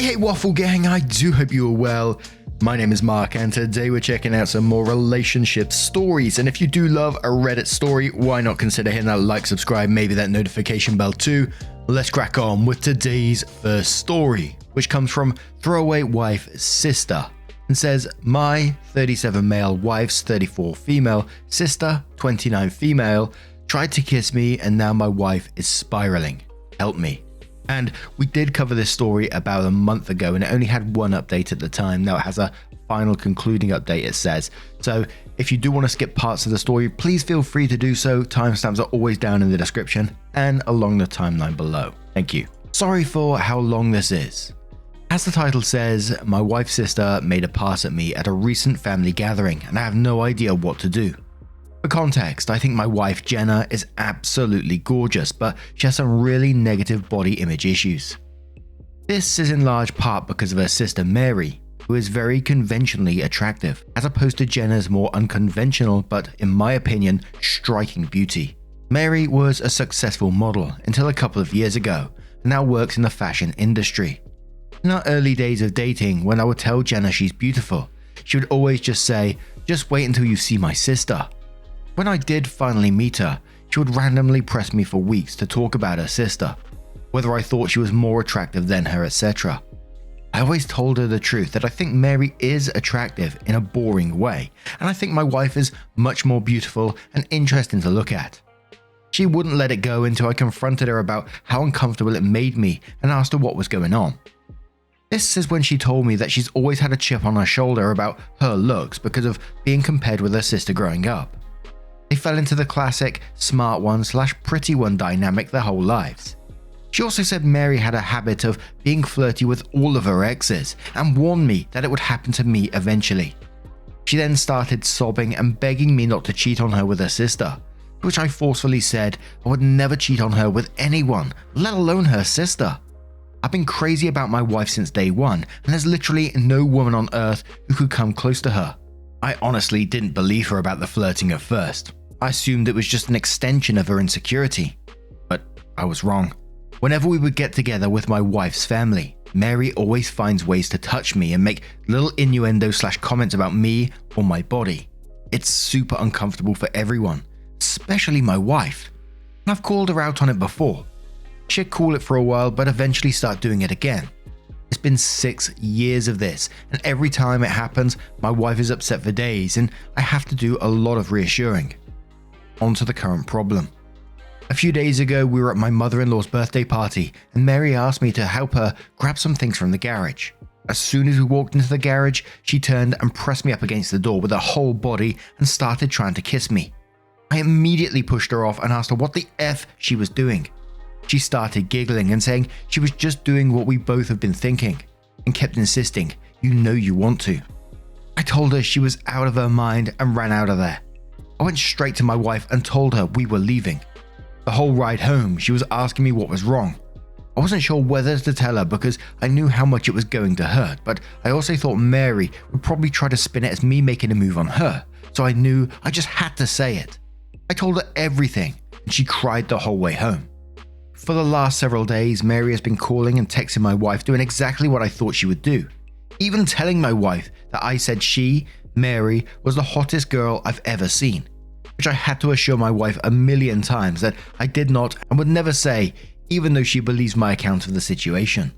Hey Waffle Gang, I do hope you are well. My name is Mark and today we're checking out some more relationship stories, and if you do love a Reddit story, why not consider hitting that like, subscribe, maybe that notification bell too. Let's crack on with today's first story, which comes from ThrowRA-wife-sister and says, my 37 male wife's 34 female sister, 29 female, tried to kiss me and now my wife is spiraling. Help me. And we did cover this story about a month ago and it only had one update at the time. Now it has a final concluding update, it says. So if you do want to skip parts of the story, please feel free to do so. Timestamps are always down in the description and along the timeline below. Thank you. Sorry for how long this is. As the title says, my wife's sister made a pass at me at a recent family gathering and I have no idea what to do. For context, I think my wife Jenna is absolutely gorgeous, but she has some really negative body image issues. This is in large part because of her sister Mary, who is very conventionally attractive, as opposed to Jenna's more unconventional but, in my opinion, striking beauty. Mary was a successful model until a couple of years ago, and now works in the fashion industry. In our early days of dating, when I would tell Jenna she's beautiful, she would always just say, "Just wait until you see my sister." When I did finally meet her, she would randomly press me for weeks to talk about her sister, whether I thought she was more attractive than her, etc. I always told her the truth that I think Mary is attractive in a boring way, and I think my wife is much more beautiful and interesting to look at. She wouldn't let it go until I confronted her about how uncomfortable it made me and asked her what was going on. This is when she told me that she's always had a chip on her shoulder about her looks because of being compared with her sister growing up. They fell into the classic smart one / pretty one dynamic their whole lives. She also said Mary had a habit of being flirty with all of her exes and warned me that it would happen to me eventually. She then started sobbing and begging me not to cheat on her with her sister, to which I forcefully said I would never cheat on her with anyone, let alone her sister. I've been crazy about my wife since day one, and there's literally no woman on earth who could come close to her. I honestly didn't believe her about the flirting at first. I assumed it was just an extension of her insecurity. But I was wrong. Whenever we would get together with my wife's family, Mary always finds ways to touch me and make little innuendo / comments about me or my body. It's super uncomfortable for everyone, especially my wife. I've called her out on it before. She'd cool it for a while but eventually start doing it again. It's been 6 years of this, and every time it happens, my wife is upset for days and I have to do a lot of reassuring. On to the current problem. A few days ago, we were at my mother-in-law's birthday party and Mary asked me to help her grab some things from the garage. As soon as we walked into the garage, she turned and pressed me up against the door with her whole body and started trying to kiss me. I immediately pushed her off and asked her what the F she was doing. She started giggling and saying she was just doing what we both have been thinking, and kept insisting, "You know you want to." I told her she was out of her mind and ran out of there. I went straight to my wife and told her we were leaving. The whole ride home, she was asking me what was wrong. I wasn't sure whether to tell her because I knew how much it was going to hurt, but I also thought Mary would probably try to spin it as me making a move on her, so I knew I just had to say it. I told her everything, and she cried the whole way home. For the last several days, Mary has been calling and texting my wife doing exactly what I thought she would do. Even telling my wife that I said she, Mary, was the hottest girl I've ever seen, which I had to assure my wife a million times that I did not and would never say, even though she believes my account of the situation.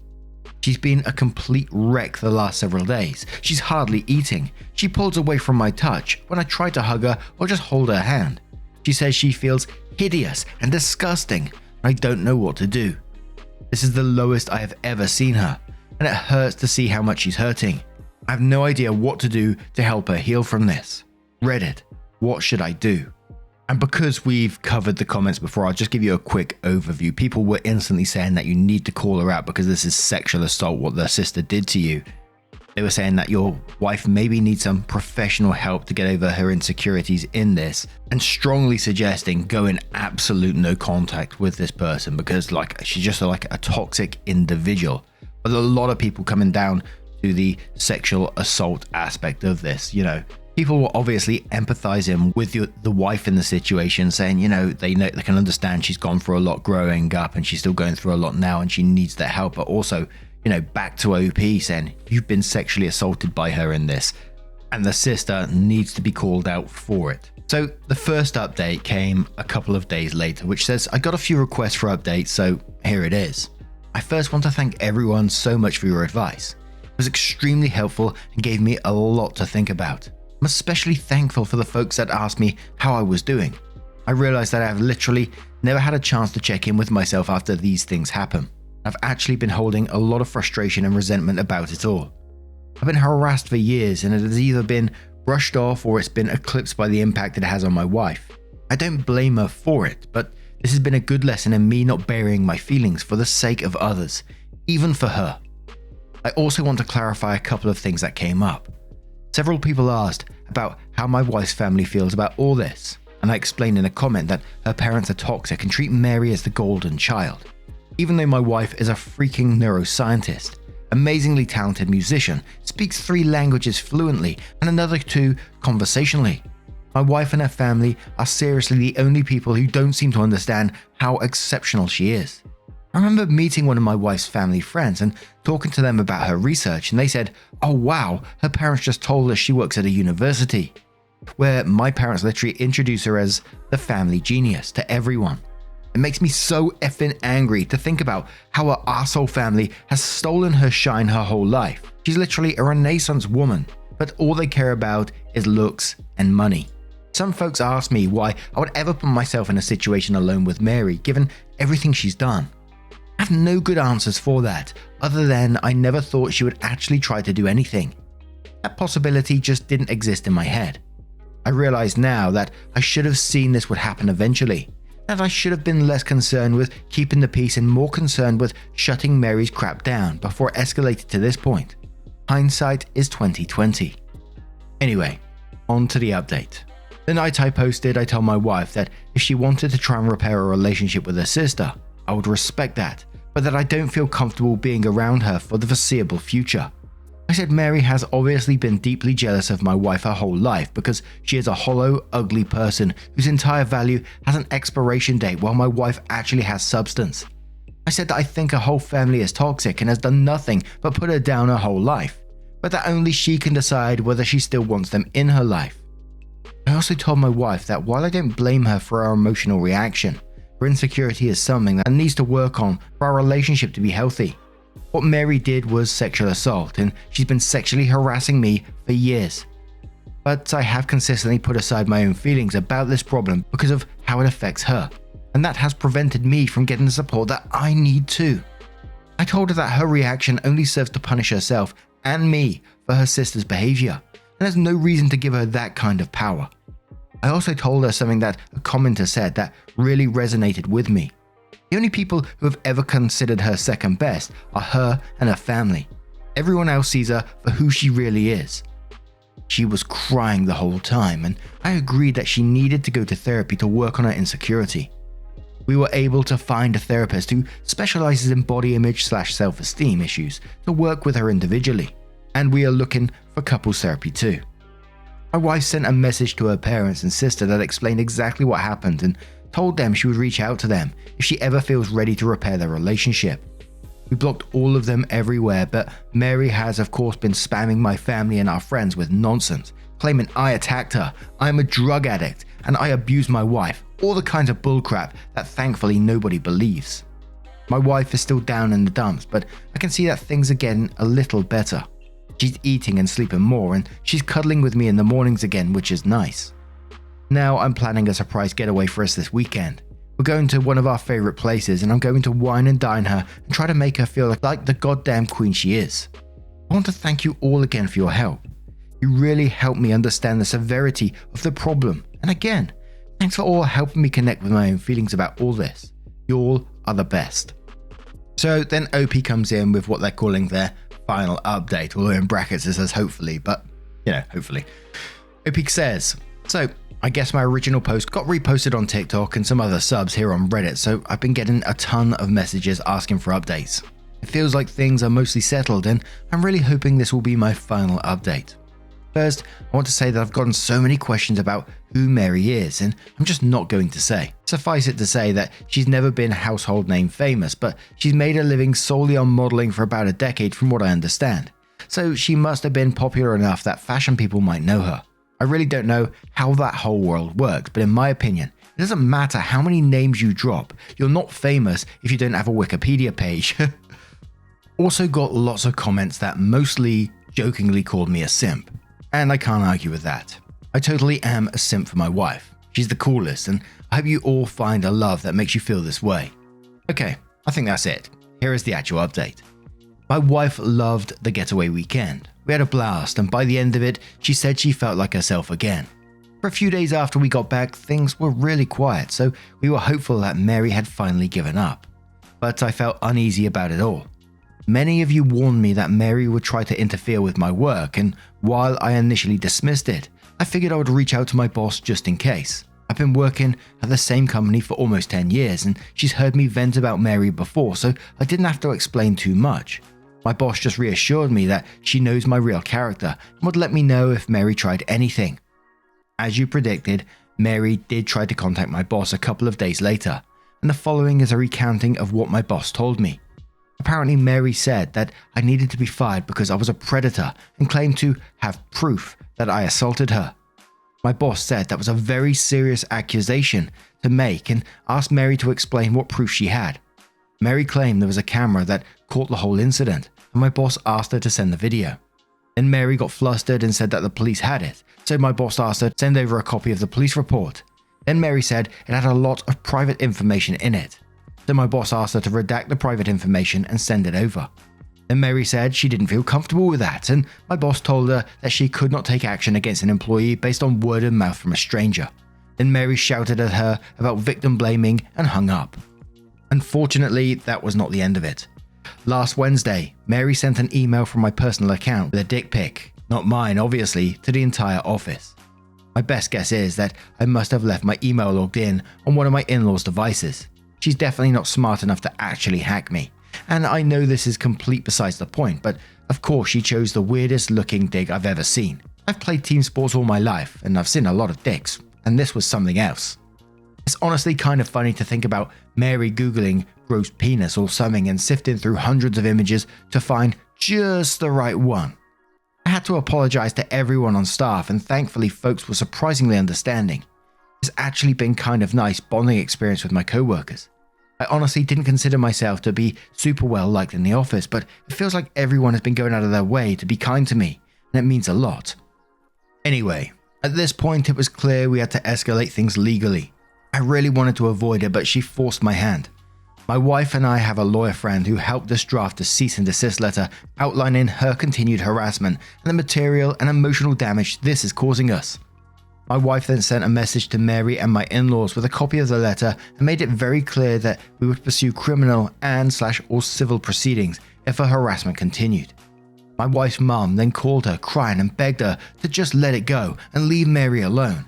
She's been a complete wreck the last several days. She's hardly eating. She pulls away from my touch when I try to hug her or just hold her hand. She says she feels hideous and disgusting. I don't know what to do. This is the lowest I have ever seen her, and it hurts to see how much she's hurting. I have no idea what to do to help her heal from this. Reddit, what should I do? And because we've covered the comments before, I'll just give you a quick overview. People were instantly saying that you need to call her out because this is sexual assault, what their sister did to you. They were saying that your wife maybe needs some professional help to get over her insecurities in this, and strongly suggesting go in absolute no contact with this person because she's just like a toxic individual. But a lot of people coming down to the sexual assault aspect of this, people were obviously empathizing with the wife in the situation, saying, they can understand she's gone through a lot growing up and she's still going through a lot now and she needs their help, but also back to OP saying, "You've been sexually assaulted by her in this, and the sister needs to be called out for it." So the first update came a couple of days later, which says, "I got a few requests for updates, so here it is. I first want to thank everyone so much for your advice. It was extremely helpful and gave me a lot to think about. I'm especially thankful for the folks that asked me how I was doing. I realized that I've literally never had a chance to check in with myself after these things happen. I've actually been holding a lot of frustration and resentment about it all. I've been harassed for years, and it has either been brushed off or it's been eclipsed by the impact it has on my wife. I don't blame her for it, but this has been a good lesson in me not burying my feelings for the sake of others, even for her. I also want to clarify a couple of things that came up. Several people asked about how my wife's family feels about all this, and I explained in a comment that her parents are toxic and treat Mary as the golden child. Even though my wife is a freaking neuroscientist, amazingly talented musician, speaks 3 languages fluently and another 2 conversationally, my wife and her family are seriously the only people who don't seem to understand how exceptional she is. I remember meeting one of my wife's family friends and talking to them about her research, and they said, "Oh wow, her parents just told us she works at a university," where my parents literally introduce her as the family genius to everyone. It makes me so effing angry to think about how her arsehole family has stolen her shine her whole life. She's literally a Renaissance woman, but all they care about is looks and money. Some folks ask me why I would ever put myself in a situation alone with Mary, given everything she's done. I have no good answers for that, other than I never thought she would actually try to do anything. That possibility just didn't exist in my head. I realize now that I should have seen this would happen eventually, that I should have been less concerned with keeping the peace and more concerned with shutting Mary's crap down before it escalated to this point. Hindsight is 2020. Anyway, on to the update. The night I posted, I told my wife that if she wanted to try and repair a relationship with her sister, I would respect that, but that I don't feel comfortable being around her for the foreseeable future. I said Mary has obviously been deeply jealous of my wife her whole life because she is a hollow, ugly person whose entire value has an expiration date while my wife actually has substance. I said that I think her whole family is toxic and has done nothing but put her down her whole life, but that only she can decide whether she still wants them in her life. I also told my wife that while I don't blame her for her emotional reaction, her insecurity is something that needs to work on for our relationship to be healthy. What Mary did was sexual assault, and she's been sexually harassing me for years. But I have consistently put aside my own feelings about this problem because of how it affects her, and that has prevented me from getting the support that I need too. I told her that her reaction only serves to punish herself and me for her sister's behavior, and there's no reason to give her that kind of power. I also told her something that a commenter said that really resonated with me. The only people who have ever considered her second best are her and her family. Everyone else sees her for who she really is. She was crying the whole time, and I agreed that she needed to go to therapy to work on her insecurity. We were able to find a therapist who specializes in body image/self-esteem issues to work with her individually, and we are looking for couples therapy too. My wife sent a message to her parents and sister that explained exactly what happened and told them she would reach out to them if she ever feels ready to repair their relationship. We blocked all of them everywhere, but Mary has of course been spamming my family and our friends with nonsense, claiming I attacked her, I am a drug addict, and I abused my wife, all the kinds of bullcrap that thankfully nobody believes. My wife is still down in the dumps, but I can see that things are getting a little better. She's eating and sleeping more, and she's cuddling with me in the mornings again, which is nice. Now I'm planning a surprise getaway for us this weekend. We're going to one of our favorite places, and I'm going to wine and dine her and try to make her feel like the goddamn queen she is. I want to thank you all again for your help. You really helped me understand the severity of the problem, and again, thanks for all helping me connect with my own feelings about all this. You all are the best. So then OP comes in with what they're calling their final update, although in brackets it says hopefully, but hopefully. OP says, so I guess my original post got reposted on TikTok and some other subs here on Reddit, so I've been getting a ton of messages asking for updates. It feels like things are mostly settled, and I'm really hoping this will be my final update. First, I want to say that I've gotten so many questions about who Mary is, and I'm just not going to say. Suffice it to say that she's never been household name famous, but she's made a living solely on modeling for about a decade from what I understand. So she must have been popular enough that fashion people might know her. I really don't know how that whole world works, but in my opinion, it doesn't matter how many names you drop, you're not famous if you don't have a Wikipedia page. Also got lots of comments that mostly jokingly called me a simp, and I can't argue with that. I totally am a simp for my wife. She's the coolest, and I hope you all find a love that makes you feel this way. Okay, I think that's it. Here is the actual update. My wife loved the getaway weekend. We had a blast, and by the end of it, she said she felt like herself again. For a few days after we got back, things were really quiet, so we were hopeful that Mary had finally given up. But I felt uneasy about it all. Many of you warned me that Mary would try to interfere with my work, and while I initially dismissed it, I figured I would reach out to my boss just in case. I've been working at the same company for almost 10 years, and she's heard me vent about Mary before, so I didn't have to explain too much. My boss just reassured me that she knows my real character and would let me know if Mary tried anything. As you predicted, Mary did try to contact my boss a couple of days later, and the following is a recounting of what my boss told me. Apparently, Mary said that I needed to be fired because I was a predator and claimed to have proof that I assaulted her. My boss said that was a very serious accusation to make and asked Mary to explain what proof she had. Mary claimed there was a camera that caught the whole incident, and my boss asked her to send the video. Then Mary got flustered and said that the police had it, so my boss asked her to send over a copy of the police report. Then Mary said it had a lot of private information in it. So my boss asked her to redact the private information and send it over. Then Mary said she didn't feel comfortable with that, and my boss told her that she could not take action against an employee based on word of mouth from a stranger. Then Mary shouted at her about victim blaming and hung up. Unfortunately, that was not the end of it. Last Wednesday, Mary sent an email from my personal account with a dick pic, not mine obviously, to the entire office. My best guess is that I must have left my email logged in on one of my in-laws' devices. She's definitely not smart enough to actually hack me, and I know this is complete besides the point, but of course she chose the weirdest looking dig I've ever seen. I've played team sports all my life, and I've seen a lot of dicks, and this was something else. It's honestly kind of funny to think about Mary googling gross penis or something and sifting through hundreds of images to find just the right one. I had to apologize to everyone on staff, and thankfully folks were surprisingly understanding. It's actually been kind of nice bonding experience with my co-workers. I honestly didn't consider myself to be super well liked in the office, but it feels like everyone has been going out of their way to be kind to me, and it means a lot. Anyway, at this point it was clear we had to escalate things legally. I really wanted to avoid it, but she forced my hand. My wife and I have a lawyer friend who helped us draft a cease and desist letter outlining her continued harassment and the material and emotional damage this is causing us. My wife then sent a message to Mary and my in-laws with a copy of the letter and made it very clear that we would pursue criminal and/or civil proceedings if her harassment continued. My wife's mum then called her crying and begged her to just let it go and leave Mary alone.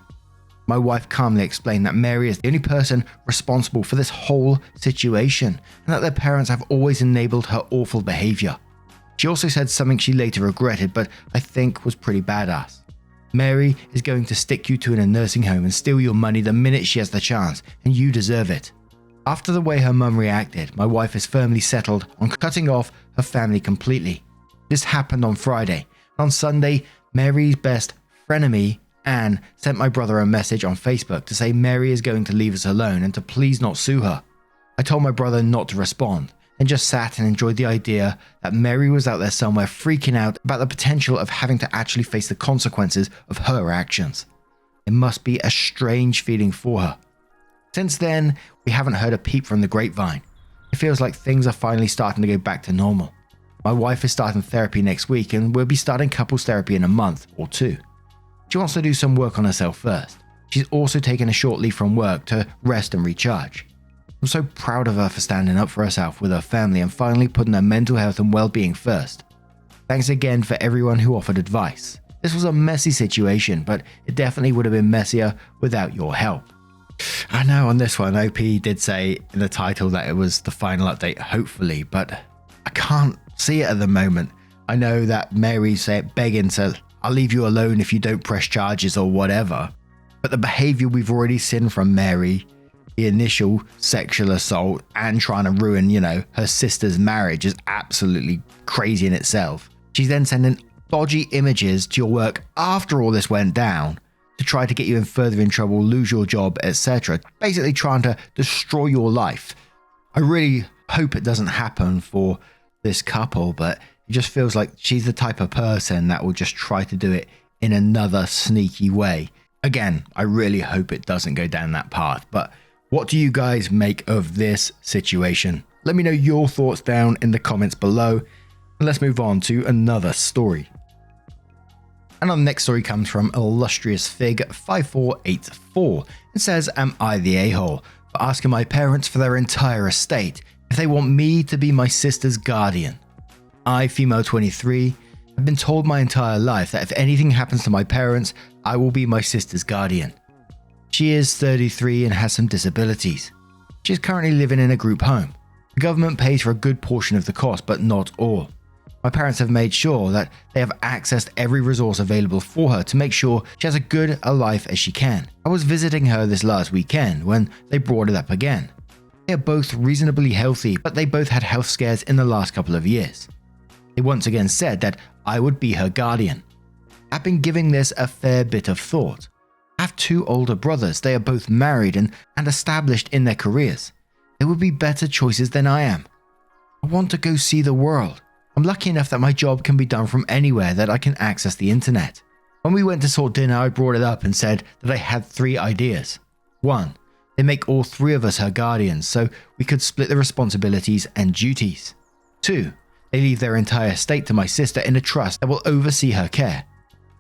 My wife calmly explained that Mary is the only person responsible for this whole situation and that their parents have always enabled her awful behavior. She also said something she later regretted, but I think was pretty badass. Mary is going to stick you to in a nursing home and steal your money the minute she has the chance, and you deserve it. After the way her mum reacted, my wife is firmly settled on cutting off her family completely. This happened on Friday. On Sunday, Mary's best frenemy, Anne, sent my brother a message on Facebook to say Mary is going to leave us alone and to please not sue her. I told my brother not to respond, and just sat and enjoyed the idea that Mary was out there somewhere freaking out about the potential of having to actually face the consequences of her actions. It must be a strange feeling for her. Since then, we haven't heard a peep from the grapevine. It feels like things are finally starting to go back to normal. My wife is starting therapy next week, and we'll be starting couples therapy in a month or two. She wants to do some work on herself first. She's also taken a short leave from work to rest and recharge. I'm so proud of her for standing up for herself with her family and finally putting her mental health and well-being first. Thanks again for everyone who offered advice. This was a messy situation, but it definitely would have been messier without your help. I know on this one, OP did say in the title that it was the final update, hopefully, but I can't see it at the moment. I know that Mary's begging to I'll leave you alone if you don't press charges or whatever. But the behavior we've already seen from Mary, the initial sexual assault and trying to ruin, her sister's marriage is absolutely crazy in itself. She's then sending dodgy images to your work after all this went down to try to get you in further in trouble, lose your job, etc. Basically trying to destroy your life. I really hope it doesn't happen for this couple, but it just feels like she's the type of person that will just try to do it in another sneaky way. Again, I really hope it doesn't go down that path, but what do you guys make of this situation? Let me know your thoughts down in the comments below, and let's move on to another story. And our next story comes from illustrious fig 5484. It says, am I the a-hole for asking my parents for their entire estate if they want me to be my sister's guardian? I, female 23, have been told my entire life that if anything happens to my parents, I will be my sister's guardian. She is 33 and has some disabilities. She is currently living in a group home. The government pays for a good portion of the cost, but not all. My parents have made sure that they have accessed every resource available for her to make sure she has as good a life as she can. I was visiting her this last weekend when they brought it up again. They are both reasonably healthy, but they both had health scares in the last couple of years. They once again said that I would be her guardian. I've been giving this a fair bit of thought. I have 2 older brothers. They are both married and established in their careers. They would be better choices than I am. I want to go see the world. I'm lucky enough that my job can be done from anywhere that I can access the internet. When we went to sort dinner, I brought it up and said that I had 3 ideas. 1, they make all 3 of us her guardians so we could split the responsibilities and duties. 2, they leave their entire estate to my sister in a trust that will oversee her care.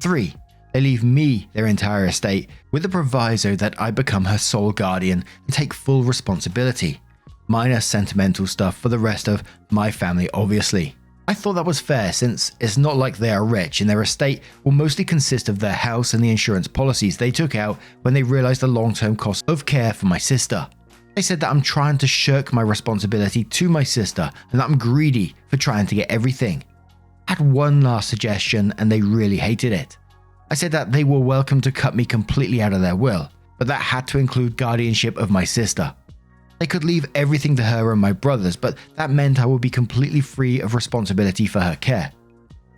3, they leave me their entire estate with the proviso that I become her sole guardian and take full responsibility. Minus sentimental stuff for the rest of my family, obviously. I thought that was fair since it's not like they are rich and their estate will mostly consist of their house and the insurance policies they took out when they realized the long-term cost of care for my sister. They said that I'm trying to shirk my responsibility to my sister and that I'm greedy for trying to get everything. I had one last suggestion and they really hated it. I said that they were welcome to cut me completely out of their will, but that had to include guardianship of my sister. They could leave everything to her and my brothers, but that meant I would be completely free of responsibility for her care.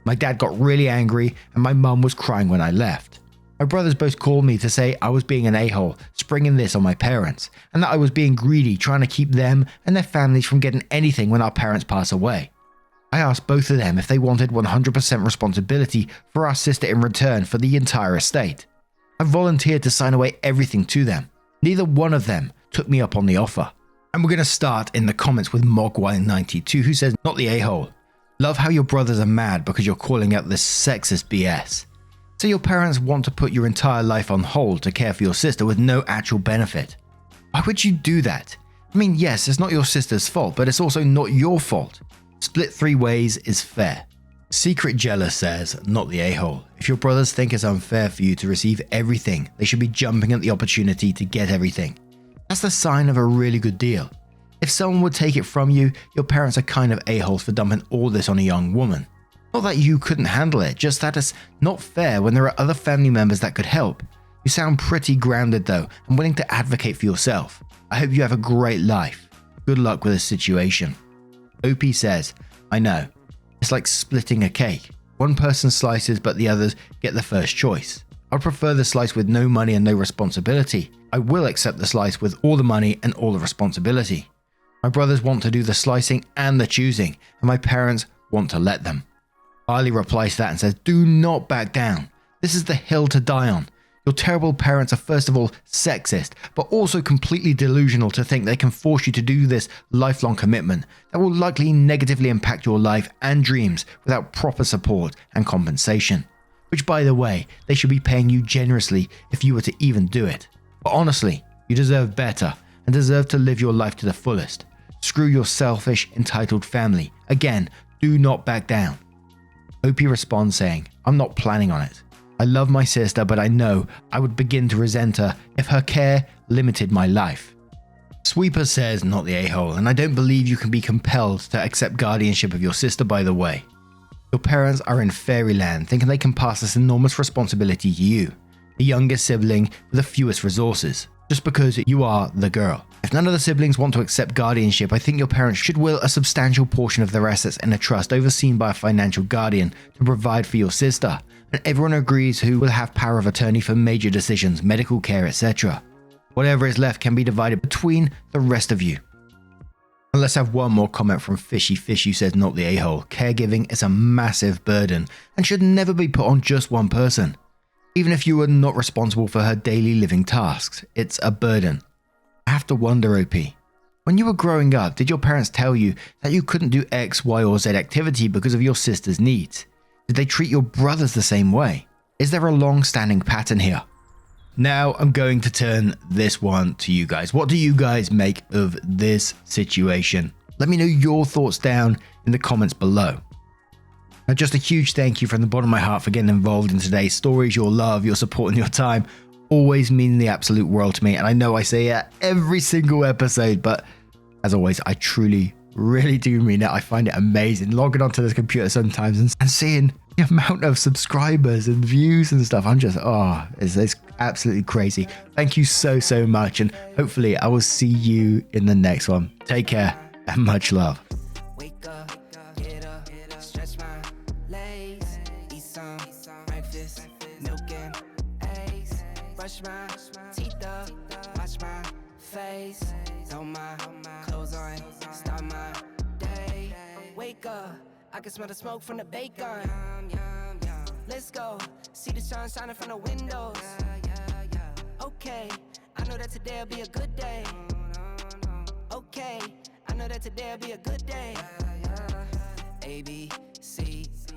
My dad got really angry and my mum was crying when I left. My brothers both called me to say I was being an a-hole, springing this on my parents, and that I was being greedy, trying to keep them and their families from getting anything when our parents pass away. I asked both of them if they wanted 100% responsibility for our sister in return for the entire estate. I volunteered to sign away everything to them. Neither one of them took me up on the offer. And we're going to start in the comments with Mogwai92, who says, not the a-hole. Love how your brothers are mad because you're calling out this sexist BS. So your parents want to put your entire life on hold to care for your sister with no actual benefit. Why would you do that? I mean, yes, it's not your sister's fault, but it's also not your fault. Split 3 ways is fair. Secret Jealous says, not the a-hole. If your brothers think it's unfair for you to receive everything, they should be jumping at the opportunity to get everything. That's the sign of a really good deal. If someone would take it from you, your parents are kind of a-holes for dumping all this on a young woman. Not that you couldn't handle it, just that it's not fair when there are other family members that could help. You sound pretty grounded though, and willing to advocate for yourself. I hope you have a great life. Good luck with this situation. OP says, I know. It's like splitting a cake. One person slices but the others get the first choice. I'd prefer the slice with no money and no responsibility. I will accept the slice with all the money and all the responsibility. My brothers want to do the slicing and the choosing, and my parents want to let them. Barley replies to that and says, do not back down. This is the hill to die on. Your terrible parents are first of all sexist, but also completely delusional to think they can force you to do this lifelong commitment that will likely negatively impact your life and dreams without proper support and compensation. Which, by the way, they should be paying you generously if you were to even do it. But honestly, you deserve better and deserve to live your life to the fullest. Screw your selfish, entitled family. Again, do not back down. OP responds saying, I'm not planning on it. I love my sister, but I know I would begin to resent her if her care limited my life. Sweeper says, not the a-hole, and I don't believe you can be compelled to accept guardianship of your sister, by the way. Your parents are in fairyland, thinking they can pass this enormous responsibility to you, the youngest sibling with the fewest resources, just because you are the girl. If none of the siblings want to accept guardianship, I think your parents should will a substantial portion of their assets in a trust overseen by a financial guardian to provide for your sister, and everyone agrees who will have power of attorney for major decisions, medical care, etc. Whatever is left can be divided between the rest of you. And let's have one more comment from Fishy Fish, who says, not the a-hole. Caregiving is a massive burden and should never be put on just one person. Even if you are not responsible for her daily living tasks, it's a burden. I have to wonder, OP, when you were growing up, did your parents tell you that you couldn't do X, Y, or Z activity because of your sister's needs? Did they treat your brothers the same way? Is there a long-standing pattern here? Now I'm going to turn this one to you guys. What do you guys make of this situation? Let me know your thoughts down in the comments below. Now, just a huge thank you from the bottom of my heart for getting involved in today's stories. Your love, your support, and your time always mean the absolute world to me. And I know I say it every single episode, but as always, I truly, really do mean it. I find it amazing logging onto this computer sometimes and seeing the amount of subscribers and views and stuff. I'm just, it's absolutely crazy. Thank you so much. And hopefully I will see you in the next one. Take care and much love. Wake up, get up, stretch my legs, eat some breakfast, milk and eggs, brush my teeth up, wash my face, throw my clothes on, start my day. Wake up, I can smell the smoke from the bacon. Let's go, see the sun shining from the windows. Okay, I know that today'll be a good day. Okay, I know that today'll be a good day. A, B, C,